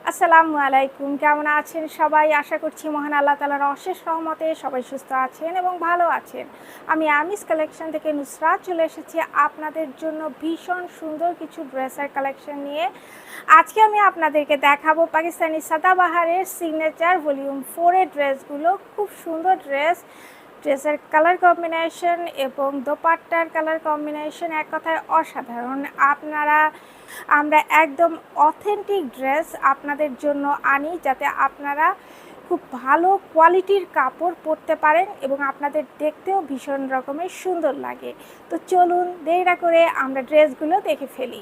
আসসালামু আলাইকুম, কেমন আছেন সবাই? আশা করছি মহান আল্লাহ তাআলার অশেষ রহমতে সবাই সুস্থ আছেন এবং ভালো আছেন। আমি আমিস কালেকশন থেকে নুসরাত চলে এসেছি আপনাদের জন্য ভীষণ সুন্দর কিছু ড্রেসের কালেকশন নিয়ে। আজকে আমি আপনাদেরকে দেখাবো পাকিস্তানি সাদাবাহারের সিগনেচার ভলিউম 4 এর ড্রেসগুলো। খুব সুন্দর ড্রেসের কালার কম্বিনেশন এবং দোপাট্টার কালার কম্বিনেশন এক কথায় অসাধারণ। আমরা একদম অথেন্টিক ড্রেস আপনাদের জন্য আনি, যাতে আপনারা খুব ভালো কোয়ালিটির কাপড় পরতে পারেন এবং আপনাদের দেখতেও ভীষণ রকমের সুন্দর লাগে। তো চলুন দেরি না করে আমরা ড্রেসগুলো দেখে ফেলি।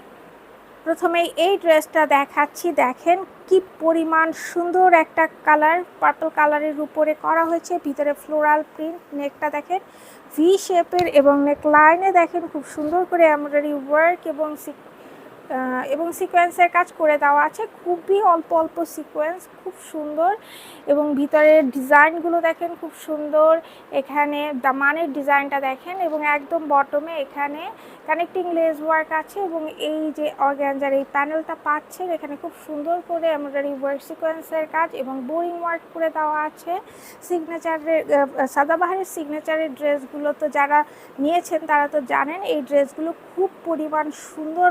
প্রথমেই এই ড্রেসটা দেখাচ্ছি, দেখেন কি পরিমাণ সুন্দর একটা কালার, পার্পল কালারের উপরে করা হয়েছে, ভিতরে ফ্লোরাল প্রিন্ট, নেকটা দেখেন ভি শেপের এবং নেক লাইনে দেখেন খুব সুন্দর করে এমব্রয়ডারি ওয়ার্ক এবং সিকোয়েন্সের কাজ করে দেওয়া আছে। খুবই অল্প অল্প সিকোয়েন্স, খুব সুন্দর। এবং ভিতরের ডিজাইনগুলো দেখেন খুব সুন্দর। এখানে দামানের ডিজাইনটা দেখেন এবং একদম বটমে এখানে কানেক্টিং লেস ওয়ার্ক আছে এবং এই যে অর্গানজার এই প্যানেলটা পাচ্ছেন, এখানে খুব সুন্দর করে এমব্রয়ডারি ওয়ার্ক সিকোয়েন্সের কাজ এবং বোরিং ওয়ার্ক করে দেওয়া আছে। সিগনেচারের সাদাবাহারের সিগনেচারের ড্রেসগুলো তো যারা নিয়েছেন তারা তো জানেন এই ড্রেসগুলো খুব পরিমাণ সুন্দর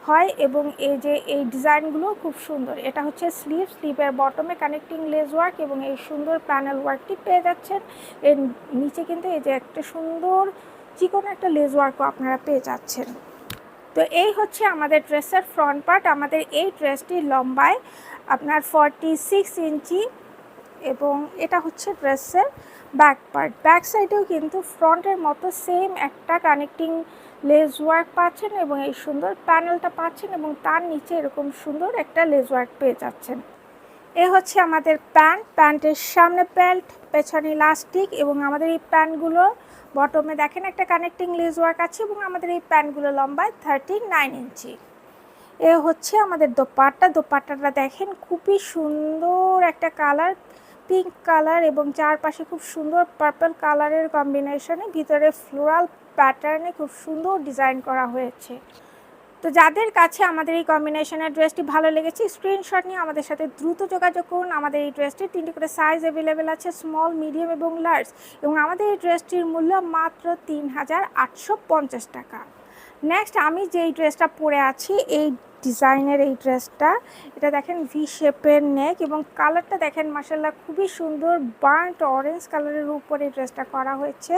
হয় এবং এই ডিজাইনগুলো খুব সুন্দর। এটা হচ্ছে স্লিভের বটমে কানেক্টিং লেস ওয়ার্ক এবং এই সুন্দর প্যানেল ওয়ার্কটি পেয়ে যাচ্ছেন। এর নিচে কিন্তু এই যে একটা সুন্দর চিকন একটা লেস ওয়ার্কও আপনারা পেয়ে যাচ্ছেন। তো এই হচ্ছে আমাদের ড্রেসের ফ্রন্ট পার্ট। আমাদের এই ড্রেসটি লম্বায় আপনার 46 ইঞ্চি এবং এটা হচ্ছে ড্রেসের ব্যাক পার্ট। ব্যাক সাইডেও কিন্তু ফ্রন্টের মতো সেম একটা কানেক্টিং লেস ওয়ার্ক পাচ্ছেন এবং এই সুন্দর প্যানেলটা পাচ্ছেন এবং তার নিচে এরকম সুন্দর একটা লেস ওয়ার্ক পেয়ে যাচ্ছেন। এ হচ্ছে আমাদের প্যান্টের সামনে বেল্ট, পেছনে ইলাস্টিক এবং আমাদের এই প্যান্টগুলো বটমে দেখেন একটা কানেক্টিং লেস ওয়ার্ক আছে এবং আমাদের এই প্যান্টগুলো লম্বায় 39 ইঞ্চি। এ হচ্ছে আমাদের দোপাট্টাটা দেখেন খুবই সুন্দর একটা কালার, পিঙ্ক কালার এবং চারপাশে খুব সুন্দর পার্পল কালারের কম্বিনেশনে ভিতরে ফ্লোরাল প্যাটার্নে খুব সুন্দর ডিজাইন করা হয়েছে। তো যাদের কাছে আমাদের এই কম্বিনেশনের ড্রেসটি ভালো লেগেছে স্ক্রিনশট নিয়ে আমাদের সাথে দ্রুত যোগাযোগ করুন। আমাদের এই ড্রেসটির 3টি করে সাইজ অ্যাভেলেবেল আছে, স্মল, মিডিয়াম এবং লার্জ, এবং আমাদের এই ড্রেসটির মূল্য মাত্র 3850 টাকা। নেক্সট আমি যেই ড্রেসটা পরে আছি এই ডিজাইনের এই ড্রেসটা, এটা দেখেন ভি শেপের নেক এবং কালারটা দেখেন মাশাআল্লাহ খুবই সুন্দর, বার্ন্ট অরেঞ্জ কালারের উপরে ড্রেসটা করা হয়েছে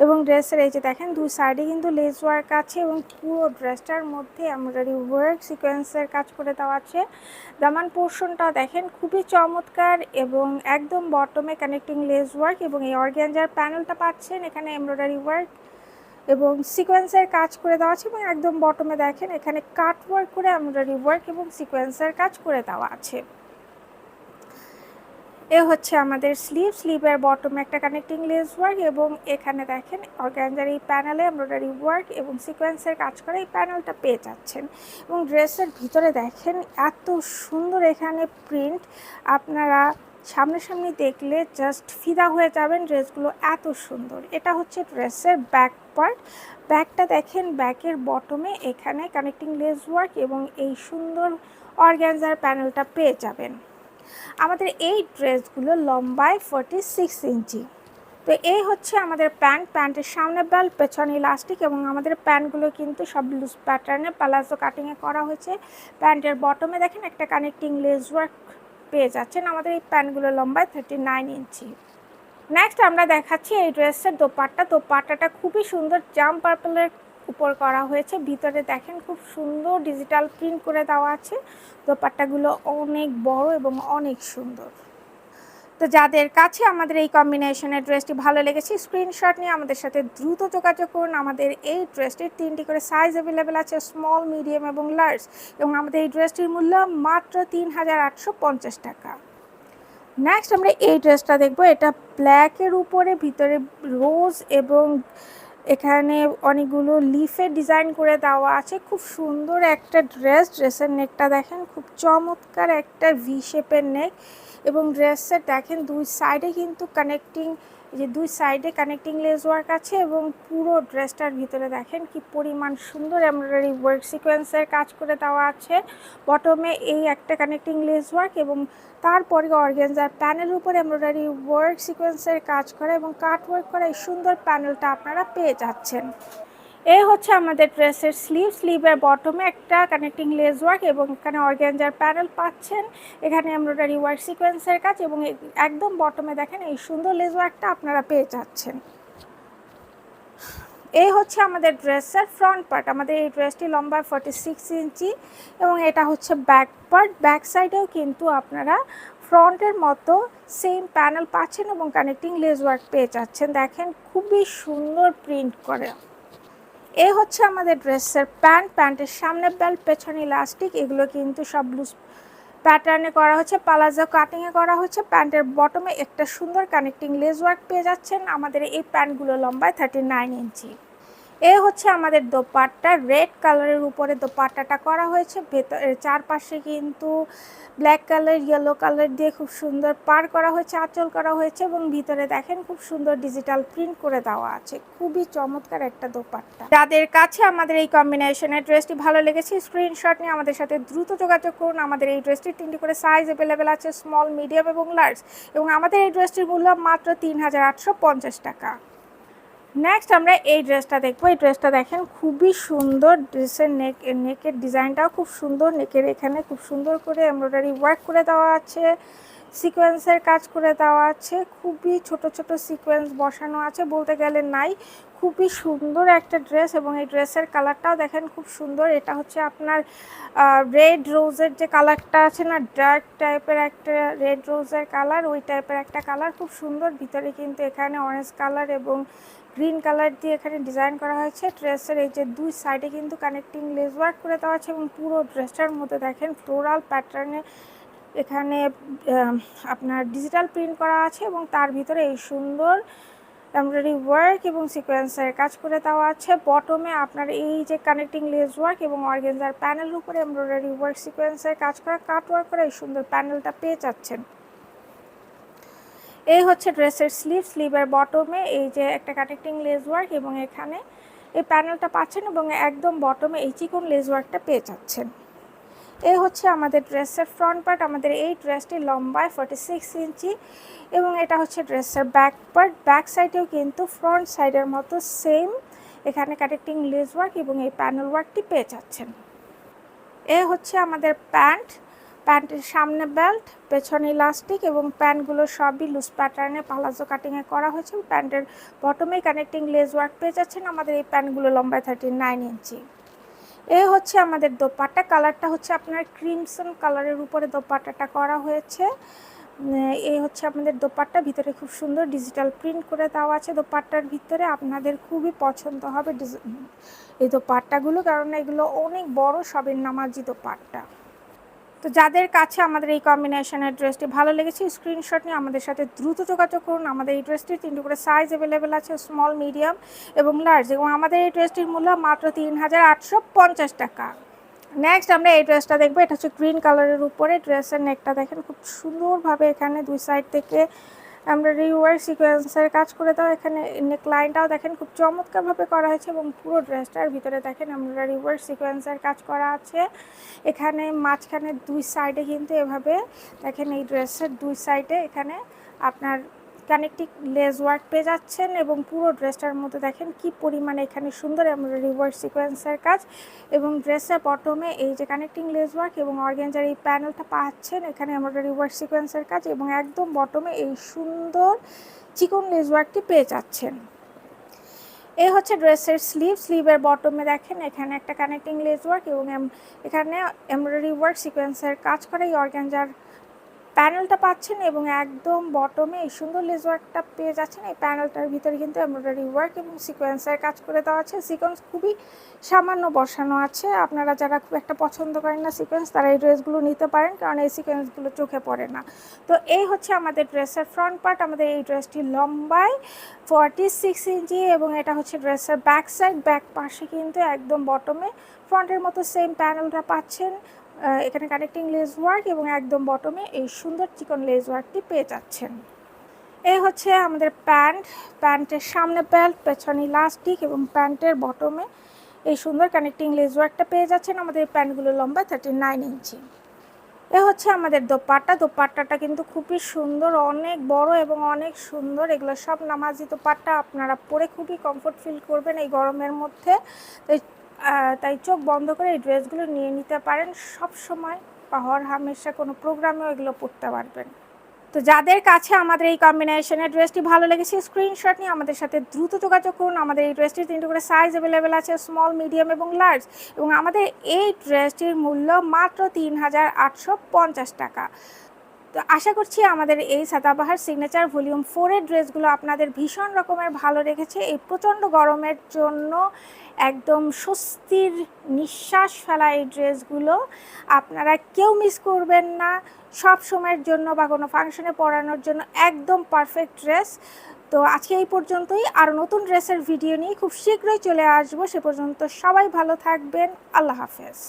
এবং ড্রেসের এই যে দেখেন দুই সাইডে কিন্তু লেস ওয়ার্ক আছে এবং পুরো ড্রেসটার মধ্যে এমব্রয়ডারি ওয়ার্ক সিকোয়েন্সের কাজ করে দেওয়া আছে। দামান পোর্শনটা দেখেন খুবই চমৎকার এবং একদম বটমে কানেক্টিং লেস ওয়ার্ক এবং এই অর্গানজার প্যানেলটা পাচ্ছেন, এখানে এমব্রয়ডারি ওয়ার্ক এবং সিকোয়েন্সের কাজ করে দেওয়া আছে এবং একদম বটমে দেখেন এখানে কাট ওয়ার্ক করে এমব্রয়ডারি ওয়ার্ক এবং সিকোয়েন্সের কাজ করে দেওয়া আছে। এ হচ্ছে আমাদের স্লিভের বটমে একটা কানেক্টিং লেস ওয়ার্ক এবং এখানে দেখেন অর্গানজার এই প্যানেলে এমব্রয়ডারি ওয়ার্ক এবং সিকোয়েন্সের কাজ করে এই প্যানেলটা পেয়ে যাচ্ছেন। এবং ড্রেসের ভিতরে দেখেন এত সুন্দর এখানে প্রিন্ট, আপনারা সামনাসামনি দেখলে জাস্ট ফিদা হয়ে যাবেন, ড্রেসগুলো এত সুন্দর। এটা হচ্ছে ড্রেসের ব্যাক পার্ট। ব্যাকটা দেখেন, ব্যাকের বটমে এখানে কানেক্টিং লেস ওয়ার্ক এবং এই সুন্দর অর্গানজার প্যানেলটা পেয়ে যাবেন। আমাদের এই ড্রেসগুলো লম্বায় 46 ইঞ্চি। তো এই হচ্ছে আমাদের প্যান্টের সামনে বেল্ট, পেছনে ইলাস্টিক এবং আমাদের প্যান্টগুলো কিন্তু সব লুজ প্যাটার্নে প্লাজো কাটিংয়ে করা হয়েছে। প্যান্টের বটমে দেখেন একটা কানেক্টিং লেস ওয়ার্ক পেয়ে যাচ্ছেন। আমাদের এই প্যান্টগুলো লম্বায় 39 ইঞ্চি। নেক্সট আমরা দেখাচ্ছি এই ড্রেসের দোপাট্টাটা খুবই সুন্দর, জাম পার্পলের উপর করা হয়েছে, ভিতরে দেখেন খুব সুন্দর ডিজিটাল প্রিন্ট করে দেওয়া আছে। দোপাট্টাগুলো অনেক বড় এবং অনেক সুন্দর। তো যাদের কাছে আমাদের এই কম্বিনেশনের ড্রেসটি ভালো লেগেছে স্ক্রিনশট নিয়ে আমাদের সাথে দ্রুত যোগাযোগ করুন। আমাদের এই ড্রেসটির 3টি করে সাইজ অ্যাভেলেবেল আছে, স্মল, মিডিয়াম এবং লার্জ, এবং আমাদের এই ড্রেসটির মূল্য মাত্র 3850 টাকা। নেক্সট আমরা এই ড্রেসটা দেখব। এটা ব্ল্যাকের উপরে ভিতরে রোজ এবং এখানে অনেকগুলো লিফের ডিজাইন করে দেওয়া আছে। খুব সুন্দর একটা ড্রেসের নেকটা দেখেন খুব চমৎকার একটা ভি শেপের নেক এবং ড্রেসের দেখেন দুই সাইডে কিন্তু কানেক্টিং এই যে দুই সাইডে কানেক্টিং লেস ওয়ার্ক আছে এবং পুরো ড্রেসটার ভিতরে দেখেন কি পরিমাণ সুন্দর এমব্রয়ডারি ওয়ার্ক সিকোয়েন্সের কাজ করে দেওয়া আছে। বটমে এই একটা কানেক্টিং লেস ওয়ার্ক এবং তারপরে অর্গানজার প্যানেলের উপর এমব্রয়ডারি ওয়ার্ক সিকোয়েন্সের কাজ করা এবং কাট ওয়ার্ক করা এই সুন্দর প্যানেলটা আপনারা পেয়ে যাচ্ছেন। এই হচ্ছে আমাদের ড্রেসের স্লিভের বটমে একটা কানেক্টিং লেস ওয়ার্ক এবং এখানে অর্গানজার প্যানেল পাচ্ছেন, এখানে এমব্রয়ডারি ওয়ার্ক সিকোয়েন্সের কাজ এবং একদম বটমে দেখেন এই সুন্দর লেস ওয়ার্কটা আপনারা পেয়ে যাচ্ছেন। এই হচ্ছে আমাদের ড্রেসের ফ্রন্ট পার্ট। আমাদের এই ড্রেসটি লম্বা 46 ইঞ্চি এবং এটা হচ্ছে ব্যাক পার্ট। ব্যাক সাইডেও কিন্তু আপনারা ফ্রন্টের মতো সেম প্যানেল পাচ্ছেন এবং কানেক্টিং লেস ওয়ার্ক পেয়ে যাচ্ছেন। দেখেন খুবই সুন্দর প্রিন্ট করে। এই হচ্ছে আমাদের ড্রেসের প্যান্টের সামনে বেল্ট, পেছনে ইলাস্টিক, এগুলো কিন্তু সব লুজ প্যাটার্নে করা হচ্ছে, পালাজো কাটিংয়ে করা হচ্ছে। প্যান্টের বটমে একটা সুন্দর কানেক্টিং লেস ওয়ার্ক পেয়ে যাচ্ছেন। আমাদের এই প্যান্টগুলো লম্বায় 39 ইঞ্চি। এই হচ্ছে আমাদের দোপাট্টা, রেড কালারের উপরে দোপাট্টাটা করা হয়েছে। ভেতরে চারপাশে কিন্তু ব্ল্যাক কালার, ইয়েলো কালার দিয়ে খুব সুন্দর পার করা হয়েছে, আঁচল করা হয়েছে এবং ভিতরে দেখেন খুব সুন্দর ডিজিটাল প্রিন্ট করে দেওয়া আছে। খুবই চমৎকার একটা দোপাট্টা। যাদের কাছে আমাদের এই কম্বিনেশনের ড্রেসটি ভালো লেগেছে স্ক্রিনশট নিয়ে আমাদের সাথে দ্রুত যোগাযোগ করুন। আমাদের এই ড্রেসটির 3টি করে সাইজ অ্যাভেলেবেল আছে, স্মল, মিডিয়াম এবং লার্জ, এবং আমাদের এই ড্রেসটির মূল্য মাত্র 3850 টাকা। নেক্সট আমরা এই ড্রেসটা দেখবো। এই ড্রেসটা দেখেন খুবই সুন্দর। ড্রেসের নেকের ডিজাইনটাও খুব সুন্দর। নেকের এখানে খুব সুন্দর করে এমব্রয়ডারি ওয়ার্ক করে দেওয়া আছে, সিকোয়েন্সের কাজ করে দেওয়া আছে, খুবই ছোট ছোট সিকোয়েন্স বসানো আছে, বলতে গেলে নাই। খুবই সুন্দর একটা ড্রেস এবং এই ড্রেসের কালারটাও দেখেন খুব সুন্দর। এটা হচ্ছে আপনার রেড রোজের যে কালারটা আছে না, ডার্ক টাইপের একটা রেড রোজের কালার, ওই টাইপের একটা কালার, খুব সুন্দর। ভিতরে কিন্তু এখানে অরেঞ্জ কালার এবং গ্রিন কালার দিয়ে এখানে ডিজাইন করা হয়েছে। ড্রেসের এই যে দুই সাইডে কিন্তু কানেক্টিং লেস ওয়ার্ক করে দেওয়া আছে এবং পুরো ড্রেসটার মধ্যে দেখেন ফ্লোরাল প্যাটার্নে এখানে আপনার ডিজিটাল প্রিন্ট করা আছে এবং তার ভিতরে এই সুন্দর এমব্রয়ডারি ওয়ার্ক এবং সিকোয়েন্সের কাজ করে দেওয়া আছে। বটমে আপনার এই যে কানেক্টিং লেস ওয়ার্ক এবং অর্গানজার প্যানেলের উপরে এমব্রয়ডারি ওয়ার্ক সিকোয়েন্সের কাজ করা, কাট ওয়ার্ক করে এই সুন্দর প্যানেলটা পেয়ে যাচ্ছেন। এই হচ্ছে ড্রেসের স্লিভের বটমে এই যে একটা কানেক্টিং লেস ওয়ার্ক এবং এখানে এই প্যানেলটা পাচ্ছেন এবং একদম বটমে এই চিকন লেস ওয়ার্কটা পেয়ে যাচ্ছেন। এই হচ্ছে আমাদের ড্রেসের ফ্রন্ট পার্ট। আমাদের এই ড্রেসটি লম্বায় 46 ইঞ্চি এবং এটা হচ্ছে ড্রেসের ব্যাক পার্ট। ব্যাক সাইডেও কিন্তু ফ্রন্ট সাইডের মতো সেম এখানে কানেক্টিং লেস ওয়ার্ক এবং এই প্যানেল ওয়ার্কটি পেয়ে যাচ্ছেন। এ হচ্ছে আমাদের প্যান্টের সামনে বেল্ট, পেছনে ইলাস্টিক এবং প্যান্টগুলো সবই লুজ প্যাটার্নে পালাজো কাটিংয়ে করা হয়েছে। প্যান্টের বটমে কানেক্টিং লেস ওয়ার্ক পেয়ে যাচ্ছেন। আমাদের এই প্যান্টগুলো লম্বায় 39 ইঞ্চি। এ হচ্ছে আমাদের দোপাট্টা। কালারটা হচ্ছে আপনার ক্রিমসন কালারের উপরে দোপাট্টাটা করা হয়েছে। এই হচ্ছে আমাদের দোপাট্টা। ভিতরে খুব সুন্দর ডিজিটাল প্রিন্ট করে দেওয়া আছে। দোপাট্টার ভিতরে আপনাদের খুবই পছন্দ হবে এই দোপাট্টাগুলো, কারণ এগুলো অনেক বড় সবের নামাজি দোপাট্টা। তো যাদের কাছে আমাদের এই কম্বিনেশনের ড্রেসটি ভালো লেগেছে স্ক্রিনশট নিয়ে আমাদের সাথে দ্রুত যোগাযোগ করুন। আমাদের এই ড্রেসটির 3টি করে সাইজ অ্যাভেলেবেল আছে, স্মল, মিডিয়াম এবং লার্জ, এবং আমাদের এই ড্রেসটির মূল্য মাত্র 3850 টাকা। নেক্সট আমরা এই ড্রেসটা দেখবো। এটা হচ্ছে গ্রিন কালারের উপরে। ড্রেসের নেকটা দেখেন খুব সুন্দরভাবে এখানে দুই সাইড থেকে এমব্রয়ডারি ওয়ার্ক সিকোয়েন্সের কাজ করে দাও। এখানে নেক লাইনটাও দেখেন খুব চমৎকারভাবে করা হয়েছে এবং পুরো ড্রেসটার ভিতরে দেখেন এমব্রয়ডারি ওয়ার্ক সিকোয়েন্সের কাজ করা আছে। এখানে মাঝখানে দুই সাইডে কিন্তু এভাবে দেখেন এই ড্রেসের দুই সাইডে এখানে আপনার কানেক্টিং লেস ওয়ার্ক পেয়ে যাচ্ছেন এবং পুরো ড্রেসটার মধ্যে দেখেন কি পরিমাণে এখানে সুন্দর এমব্রয়ডারি ওয়ার্ক সিকোয়েন্সের কাজ এবং ড্রেসের বটমে এই যে কানেক্টিং লেস ওয়ার্ক এবং অর্গানজার এই প্যানেলটা পাচ্ছেন, এখানে এমব্রয়ডারি ওয়ার্ক সিকোয়েন্সের কাজ এবং একদম বটমে এই সুন্দর চিকন লেস ওয়ার্কটি পেয়ে যাচ্ছেন। এই হচ্ছে ড্রেসের স্লিভের বটমে দেখেন এখানে একটা কানেক্টিং লেস ওয়ার্ক এবং এখানে এমব্রয়ডারি ওয়ার্ক সিকোয়েন্সের কাজ করে এই অর্গানজার প্যানেলটা পাচ্ছেন এবং একদম বটমে এই সুন্দর লেস ওয়ার্কটা পেয়ে যাচ্ছেন। এই প্যানেলটার ভিতরে কিন্তু এমব্রয়ডারি ওয়ার্ক এবং সিকোয়েন্সের কাজ করে দেওয়া আছে। সিকোয়েন্স খুবই সামান্য বসানো আছে। আপনারা যারা খুব একটা পছন্দ করেন না সিকোয়েন্স, তারা এই ড্রেসগুলো নিতে পারেন, কারণ এই সিকোয়েন্সগুলো চোখে পড়ে না। তো এই হচ্ছে আমাদের ড্রেসের ফ্রন্ট পার্ট। আমাদের এই ড্রেসটি লম্বায় 46 ইঞ্চি এবং এটা হচ্ছে ড্রেসের ব্যাক সাইড। ব্যাক পাশে কিন্তু একদম বটমে ফ্রন্টের মতো সেম প্যানেলটা পাচ্ছেন। এখানে কানেক্টিং লেস ওয়ার্ক এবং একদম বটমে এই সুন্দর চিকন লেস ওয়ার্কটি পেয়ে যাচ্ছেন। এই হচ্ছে আমাদের প্যান্টের সামনে বেল্ট, পেছনে ইলাস্টিক এবং প্যান্টের বটমে এই সুন্দর কানেক্টিং লেসও একটা পেয়ে যাচ্ছেন। আমাদের প্যান্টগুলো লম্বা 39 ইঞ্চি। এ হচ্ছে আমাদের দোপাট্টাটা কিন্তু খুবই সুন্দর, অনেক বড় এবং অনেক সুন্দর। এগুলো সব নামাজি দোপাট্টা, আপনারা পরে খুবই কমফোর্ট ফিল করবেন এই গরমের মধ্যে। তাই চোখ বন্ধ করে এই ড্রেসগুলো নিয়ে নিতে পারেন। সব সময় বা হর হামেশা কোনো প্রোগ্রামেও এগুলো পরতে পারবেন। তো যাদের কাছে আমাদের এই কম্বিনেশনের ড্রেসটি ভালো লেগেছে স্ক্রিনশট নিয়ে আমাদের সাথে দ্রুত যোগাযোগ করুন। আমাদের এই ড্রেসটির 3টি করে সাইজ অ্যাভেলেবেল আছে, স্মল, মিডিয়াম এবং লার্জ। এবং আমাদের এই ড্রেসটির মূল্য মাত্র 3850 টাকা। তো আশা করছি আমাদের এই সাদাবাহার সিগনেচার ভলিউম 4-এর ড্রেসগুলো আপনাদের ভীষণ রকমের ভালো লেগেছে। এই প্রচণ্ড গরমের জন্য একদম স্বস্তির নিঃশ্বাস ফেলা এই ড্রেসগুলো আপনারা কেউ মিস করবেন না। সব সময়ের জন্য বা কোনো ফাংশনে পরানোর জন্য একদম পারফেক্ট ড্রেস। তো আজকে এই পর্যন্তই। আর নতুন ড্রেসের ভিডিও নিয়ে খুব শীঘ্রই চলে আসবো। সে পর্যন্ত সবাই ভালো থাকবেন। আল্লাহ হাফেজ।